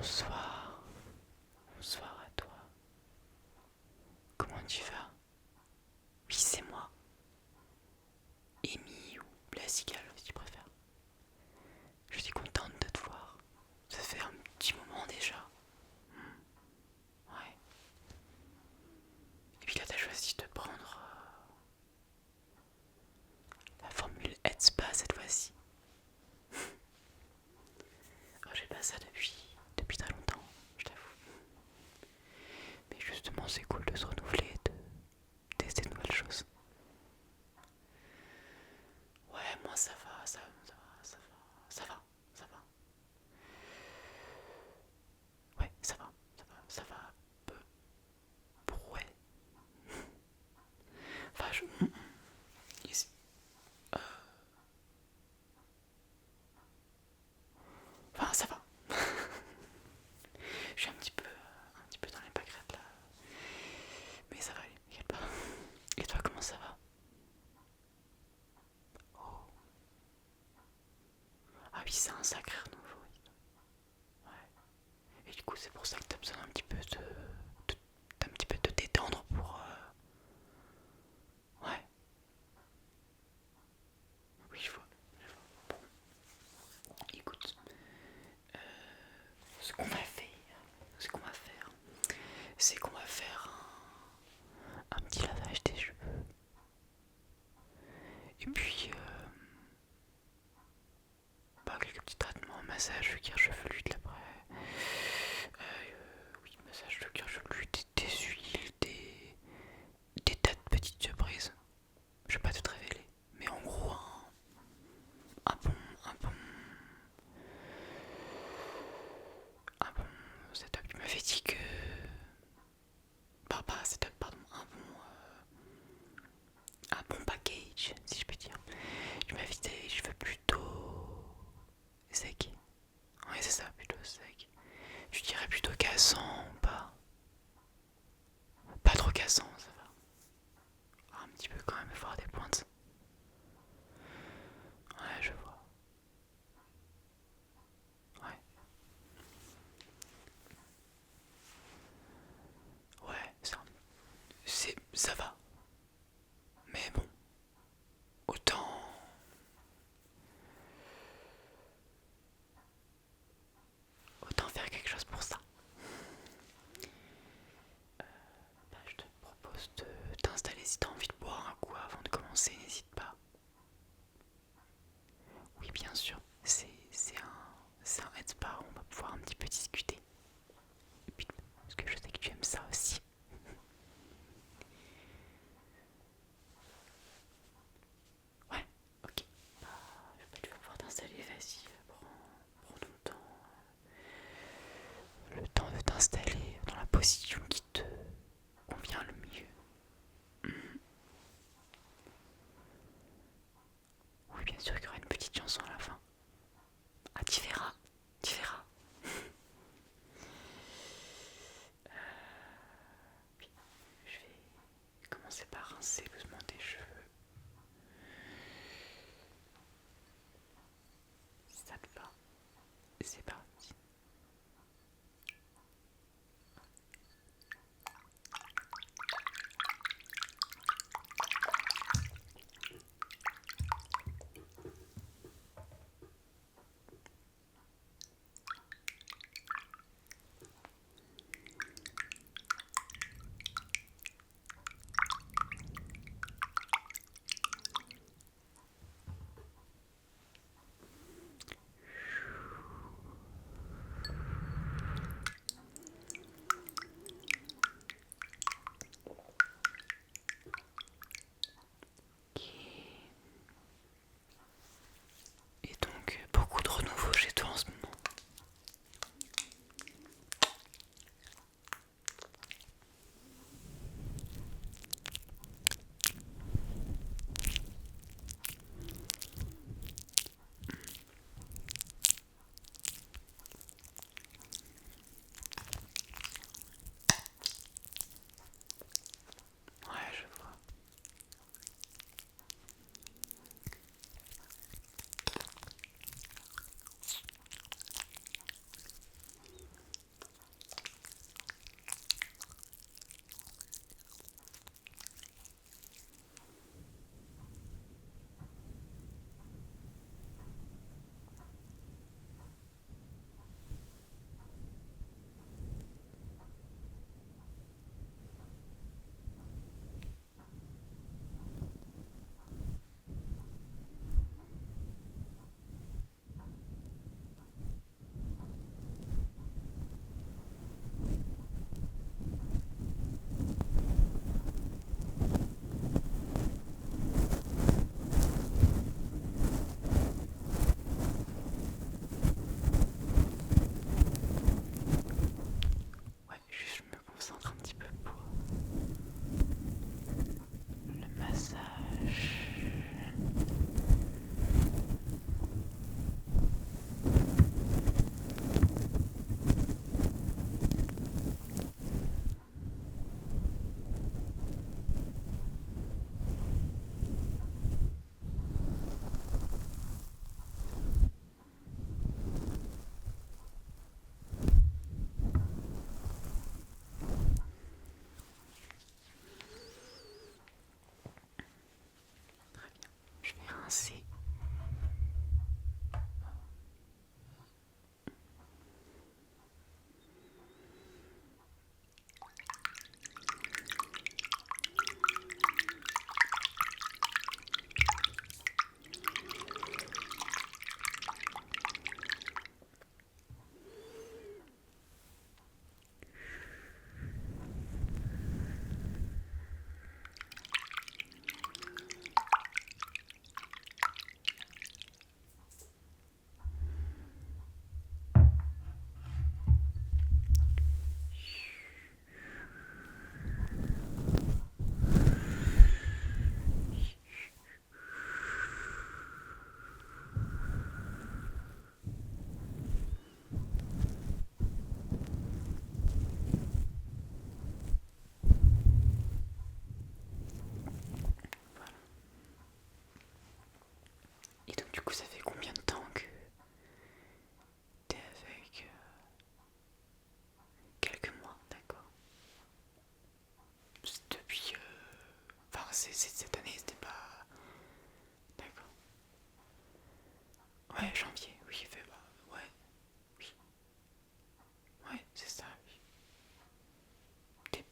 Bonsoir, bonsoir à toi. Comment tu vas? Oui, c'est moi, Amy ou Blassical si tu préfères. Je suis contente de te voir. Ça fait un petit moment déjà. Ouais. Et puis là, t'as choisi de prendre la formule Headspa cette fois-ci. Oh, j'ai pas ça depuis très longtemps, je t'avoue. Mais justement, c'est cool de se renouveler et de tester de nouvelles choses. Ouais, moi ça va, ça va, ça va. Ouais, ça va. Peu, ouais. Enfin, ici, enfin, ça va. Je suis un petit peu dans les pâquerettes là. Mais ça va aller, t'inquiète pas. Et toi, comment ça va? Oh. Ah oui, c'est un sacré renouveau. Ouais. Et du coup, c'est pour ça que t'as besoin d'un petit peu de te détendre pour. Ouais. Oui, je vois. Écoute, ce qu'on va faire, ce qu'on va faire, c'est qu'on va faire un petit lavage des cheveux. Et puis, bah, quelques petits traitements, massage de cuir chevelu de l'après. Oui, massage de cuir chevelu, des huiles, des tas de petites surprises. Je vais pas tout révéler, mais en gros, un bon, un bon, un bon setup. Tu m'avais dit que, bah, pas setup, pardon, un bon package, si je peux dire. Tu m'avais dit des cheveux plutôt secs. Ouais, c'est ça, plutôt sec. Tu dirais plutôt cassant ou pas? Pas trop cassant, ça va. Un petit peu quand même, voir des pointes. Ouais, je vois. Ouais. Ouais, ça va. Mais bon, autant, autant faire quelque chose pour ça. Bah, je te propose de t'installer si t'as envie de boire un coup avant de commencer, n'hésite pas. Oui, bien sûr, c'est un head spa, on va pouvoir un petit peu discuter. Et puis, parce que je sais que tu aimes ça aussi. Ouais, ok. Bah, je vais pas te faire pouvoir t'installer, vas-y, prends ton temps. Le temps de t'installer dans la position qui te convient le mieux. Oui, bien sûr qu'il y aura une petite chanson à la fin. Ah, tu verras, tu verras. Oui, je vais commencer par rincer doucement tes cheveux. Si ça te va, c'est parti. coup, ça fait combien de temps que t'es avec quelques mois, d'accord. Depuis. Enfin, cette année, c'était pas. D'accord. Ouais, janvier, oui, il fait pas. Ouais, oui. Ouais, c'est ça, oui.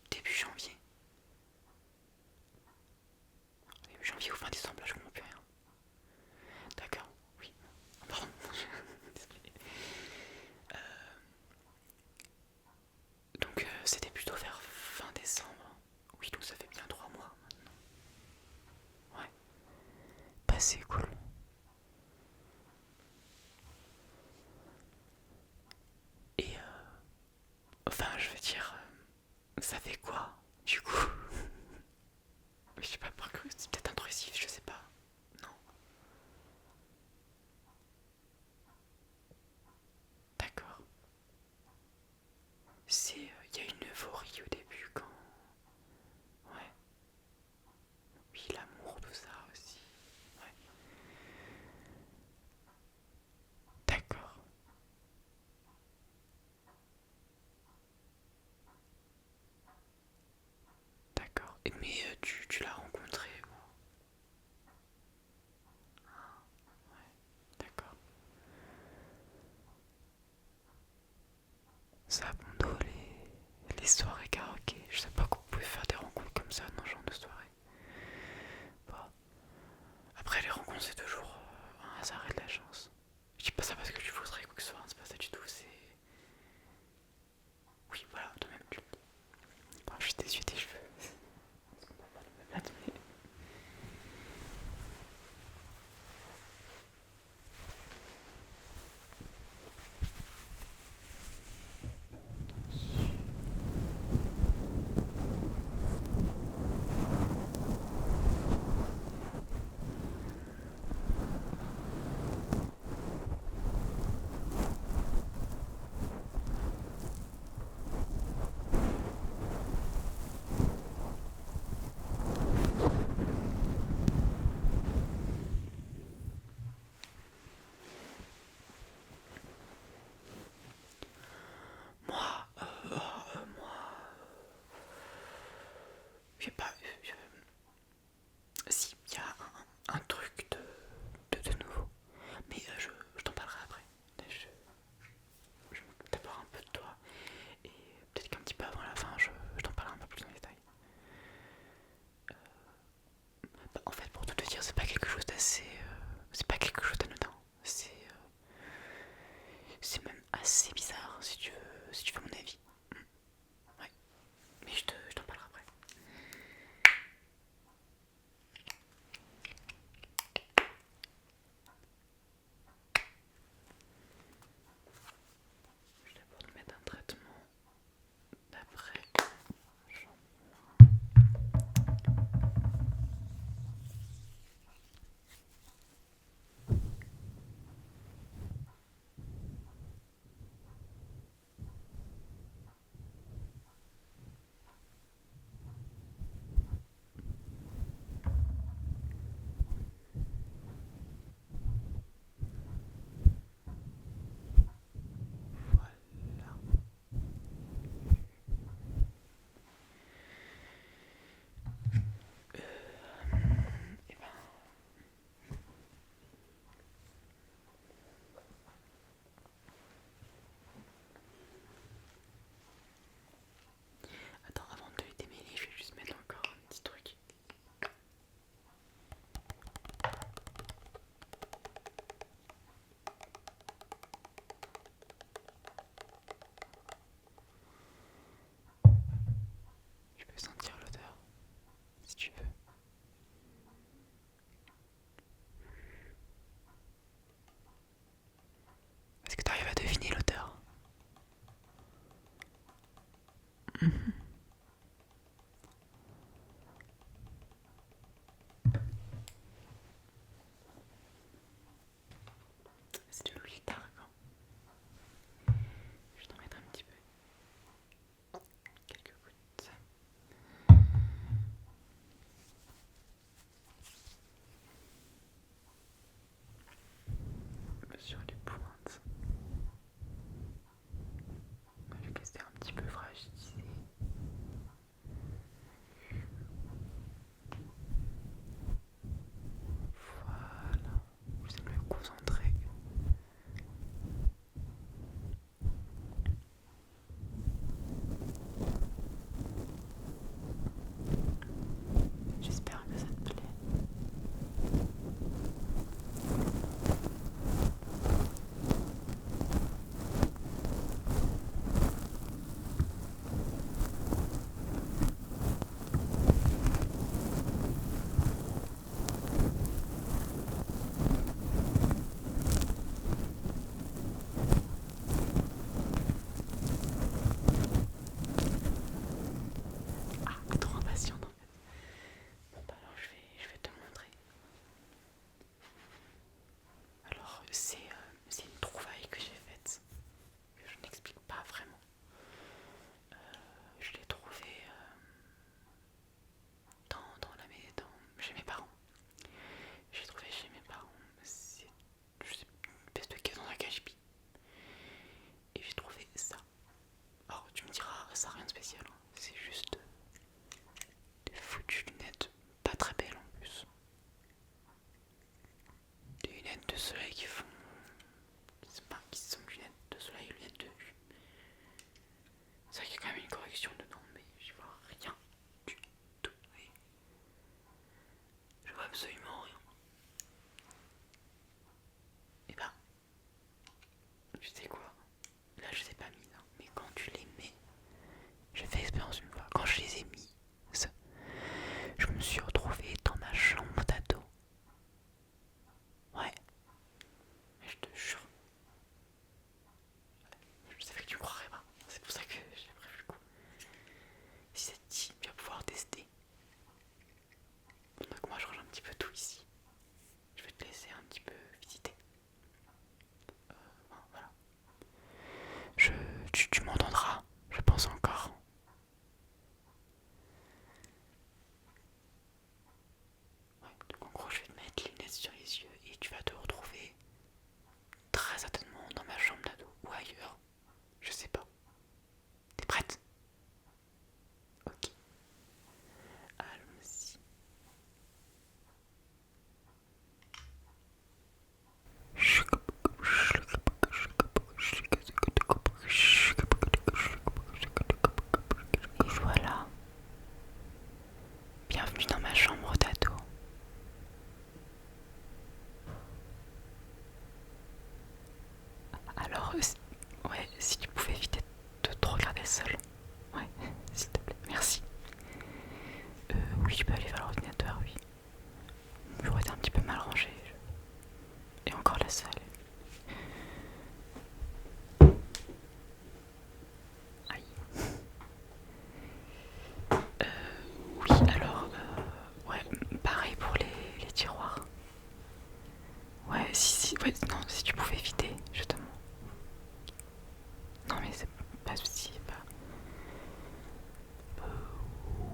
Début janvier. Début janvier ou fin décembre, là, je comprends plus rien. D'accord, oui. Pardon. Désolé. Donc, c'était plutôt vers fin décembre. Oui, donc ça fait bien 3 mois maintenant. Ouais. Bah, c'est cool. Et enfin, je veux dire, ça fait quoi, du coup? Je sais pas, par curiosité, c'est peut-être intrusif, je sais pas. Non, d'accord. C'est, il y a une euphorie au début quand, ouais, oui, l'amour, tout ça aussi. Ouais, d'accord, d'accord. Mais tu l'as rencontré où? D'accord. Ça, bon, nous, les soirées karaoké, je sais pas qu'on pouvait faire des rencontres comme ça dans ce genre de soirée. Bon. Après, les rencontres, c'est toujours un hasard et de la chance. Je dis pas ça parce que tu voudrais quoi que ce soit, hein, c'est pas ça du tout, c'est. Oui, voilà, toi-même tu le dis. Bon, je suis déçue des cheveux. Attendez. Moi, j'ai pas. Si, il y a un truc de nouveau. Mais je t'en parlerai après. Je m'occupe d'abord un peu de toi. Et peut-être qu'un petit peu avant la fin, je t'en parlerai un peu plus en détail. Bah, en fait, pour tout te dire, c'est pas quelque chose d'assez. C'est pas quelque chose d'anodin. C'est même assez bizarre si tu veux mon avis. Ouais, mais je t'en parlerai après. Je vais d'abord te mettre un traitement d'après. Voilà. Et ben, attends, avant de les démêler, je vais juste mettre encore un petit truc. Je peux sentir l'odeur, si tu veux. Est-ce que tu arrives à deviner l'odeur? Mhm. C'est de l'huile d'argan. Je vais t'en mettre un petit peu. Quelques gouttes. tu pouvais éviter de te regarder seul. Ouais, s'il te plaît, merci. Oui, je peux aller vers l'ordinateur, oui. J'aurais été un petit peu mal rangé. Et encore la salle. Aïe. Oui, alors, ouais, pareil pour les tiroirs. Ouais, ouais, non, si tu pouvais éviter, justement. Non, mais c'est pas souci, pas.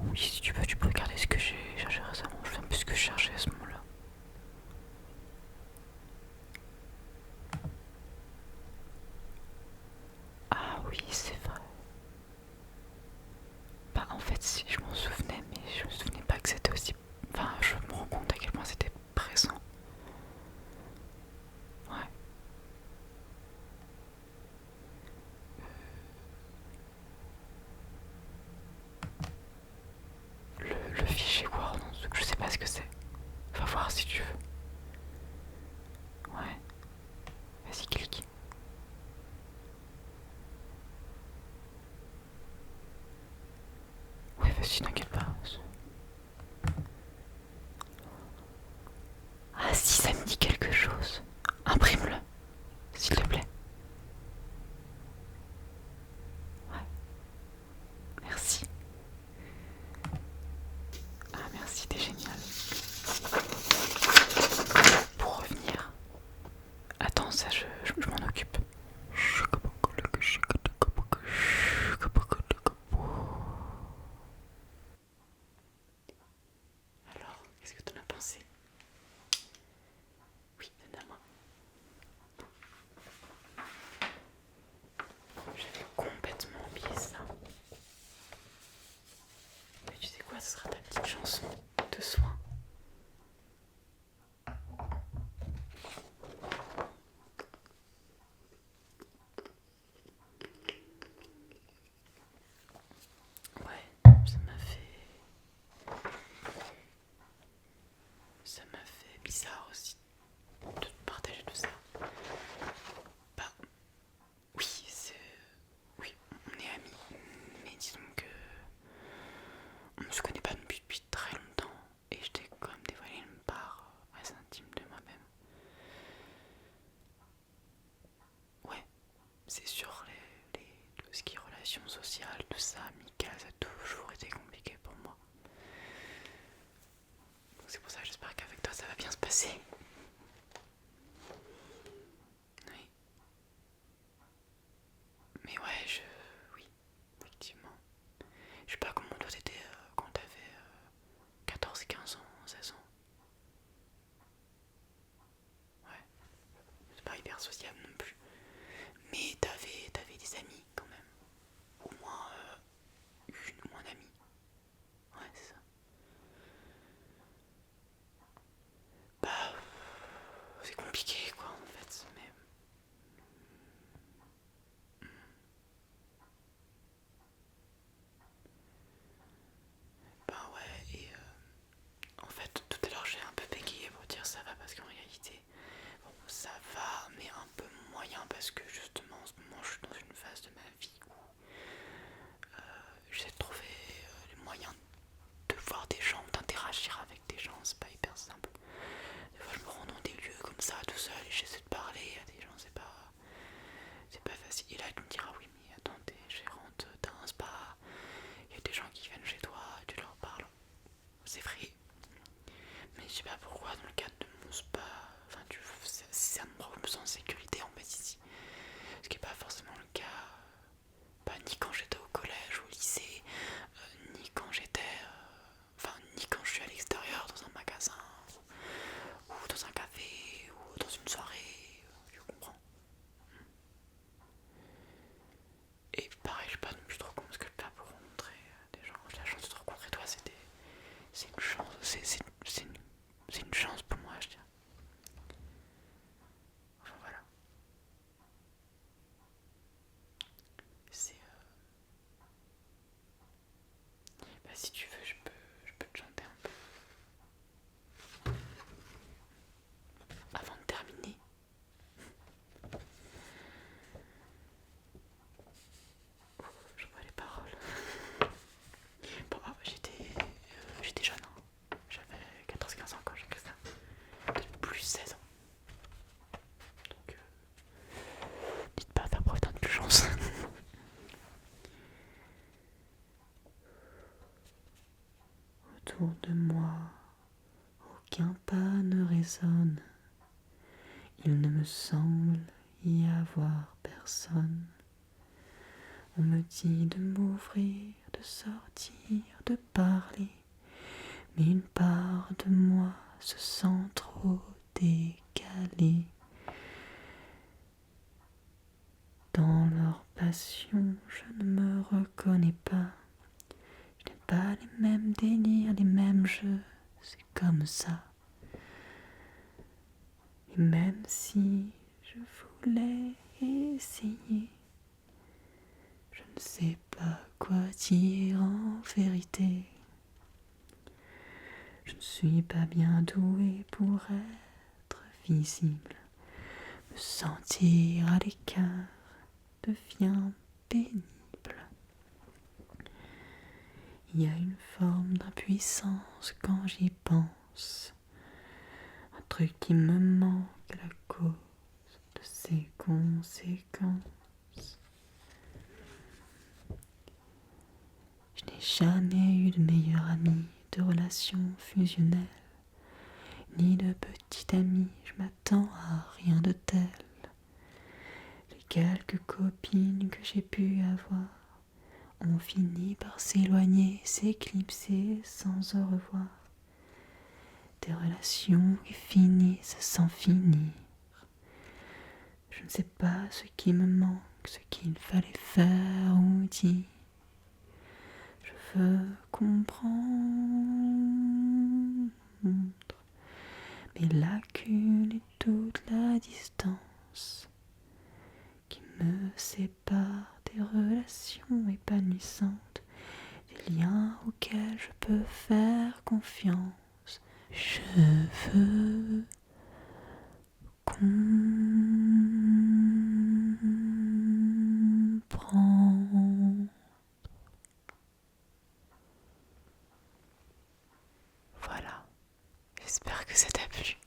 Oui, si tu veux, tu peux regarder ce que j'ai cherché récemment. Je sais un peu ce que je cherchais à ce moment-là. Ah oui, c'est vrai. Bah, en fait, si je m'en souvenais, mais je me souvenais pas que c'était aussi. Enfin, je me rends compte à quel point c'était présent. Ouais. Le fichier Word, je sais pas ce que c'est. Va voir si tu veux. Ouais. Vas-y, clique. Ouais, vas-y, t'inquiète pas. Ah si, ça me dit quelque chose. Imprime-le, s'il te plaît. Ouais, merci. Ah merci, t'es génial. Pour revenir. Attends, ça je m'en occupe. Alors, qu'est-ce que t'en as pensé? Oui, donne à moi. J'avais complètement oublié ça. Mais tu sais quoi, ce sera ta petite chanson de soin. Ouais, ça m'a fait bizarre aussi de te partager tout ça. Bah, oui, oui, on est amis, mais disons que on se connaît pas depuis très longtemps et je t'ai quand même dévoilé une part assez intime de moi-même. Ouais, c'est sûr, tout ce qui est relations sociales, tout ça, amical, ça a toujours été compliqué pour moi. Donc c'est pour ça que j'espère qu'avec toi ça va bien se passer. Oui. Mais ouais, oui, effectivement. Je sais pas comment toi t'étais quand t'avais 14, 15 ans, 16 ans. Ouais, c'est pas hyper sociable non plus. Mais t'avais des amis quand même. Au moins une ou un ami. Ouais, c'est ça. Bah, c'est compliqué quoi en fait. Mais bah ouais, et en fait tout à l'heure j'ai un peu bégayé pour dire ça va parce qu'en réalité, bon, ça va, mais un peu moyen parce que justement en ce moment je suis dans une phase de ma vie où j'essaie de trouver les moyens de voir des gens, d'interagir avec des gens, c'est pas hyper simple. Des fois je me rends dans des lieux comme ça tout seul et j'essaie de parler à des gens, c'est pas facile. Et là tu me diras oui mais attends t'es gérante d'un spa, il y a des gens qui viennent chez toi, tu leur parles. C'est vrai. Mais je sais pas pourquoi dans le cadre de mon spa, enfin ça me sens en sécurité en fait ici. Ce qui n'est pas forcément le cas, ni quand j'étais au collège ou au lycée, ni quand ni quand je suis à l'extérieur dans un magasin, ou dans un café, ou dans une soirée, tu comprends. Et pareil, je sais pas non plus trop comment ce que je peux faire pour rencontrer des gens. J'ai la chance de te rencontrer toi, c'est une chance, c'est une chance pour moi, je dirais. Enfin voilà, c'est bah, si tu veux, je peux te chanter un peu avant de terminer. Autour de moi, aucun pas ne résonne. Il ne me semble y avoir personne. On me dit de m'ouvrir, de sortir, de parler, mais une part de moi se sent trop décalée. Dans leur passion, je ne me reconnais pas. Je n'ai pas les mêmes délires, les mêmes jeux, c'est comme ça. Et même si je voulais essayer, je ne sais pas quoi dire en vérité. Je ne suis pas bien douée pour être visible. Me sentir à l'écart devient pénible. Il y a une forme d'impuissance quand j'y pense. Un truc qui me manque à la cause de ses conséquences. Je n'ai jamais eu de meilleur ami, de relation fusionnelle, ni de petite amie, je m'attends à rien de tel. Les quelques copines que j'ai pu avoir ont fini par s'éloigner, s'éclipser sans au revoir. Des relations qui finissent sans finir. Je ne sais pas ce qui me manque, ce qu'il fallait faire ou dire. Je veux comprendre mes lacunes et toute la distance qui me sépare des relations épanouissantes, des liens auxquels je peux faire confiance. Je veux comprendre. Voilà, j'espère que ça t'a plu.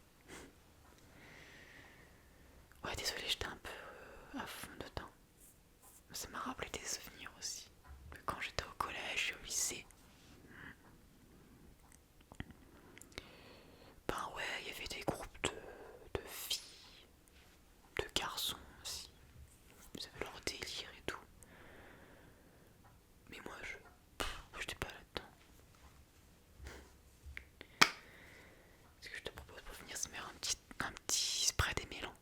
Ouais, désolé, j'étais un peu à fond dedans. Ça m'a rappelé des souvenirs aussi. Quand j'étais au collège et au lycée. Ben ouais, il y avait des groupes de filles, de garçons aussi. Ils avaient leur délire et tout. Mais moi, j'étais pas là-dedans. Ce que je te propose pour finir, c'est de mettre un petit spray démêlant.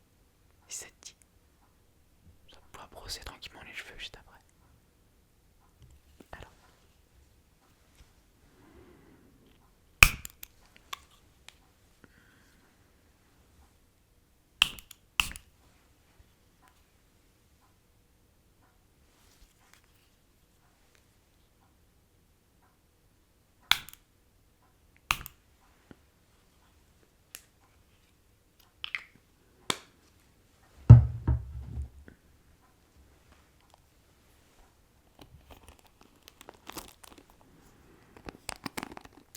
Si ça te dit. Ça pourra brosser tranquillement les cheveux juste après. Alors.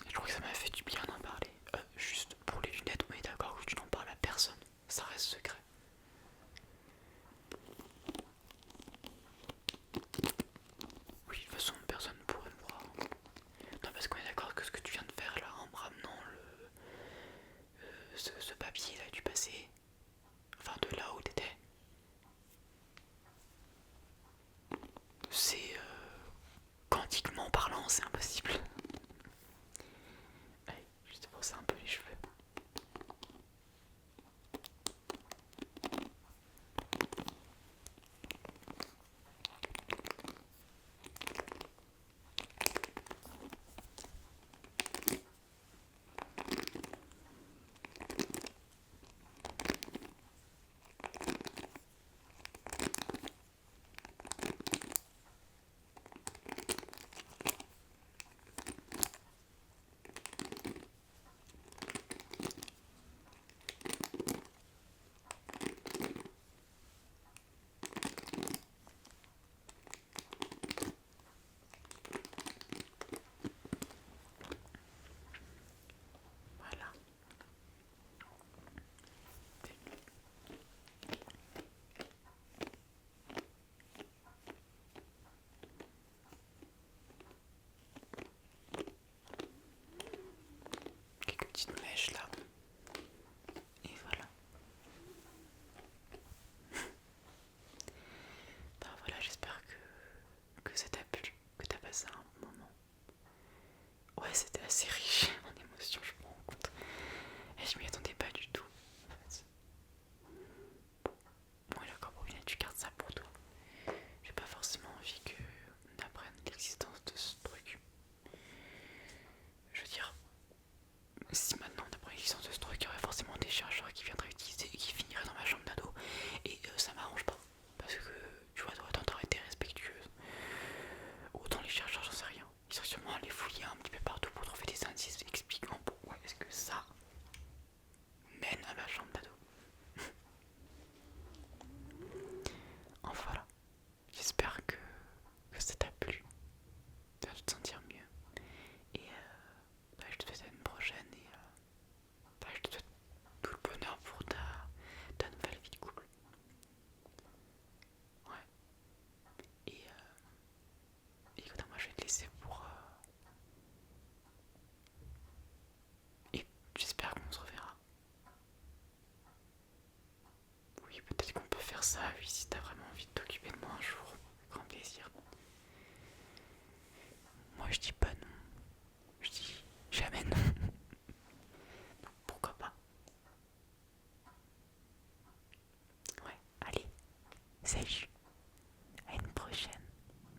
Je crois que ça m'a fait du bien d'en parler. Juste pour les lunettes, on est d'accord que tu n'en parles à personne. Ça reste secret. Oui, de toute façon, personne ne pourrait me voir. Non, parce qu'on est d'accord que ce que tu viens de faire là, en me ramenant ce papier là du passé, enfin de là où t'étais, c'est quantiquement parlant, c'est impossible. Allez, juste pour ça un peu les cheveux. faire ça, oui, si t'as vraiment envie de t'occuper de moi un jour, avec grand plaisir. Moi je dis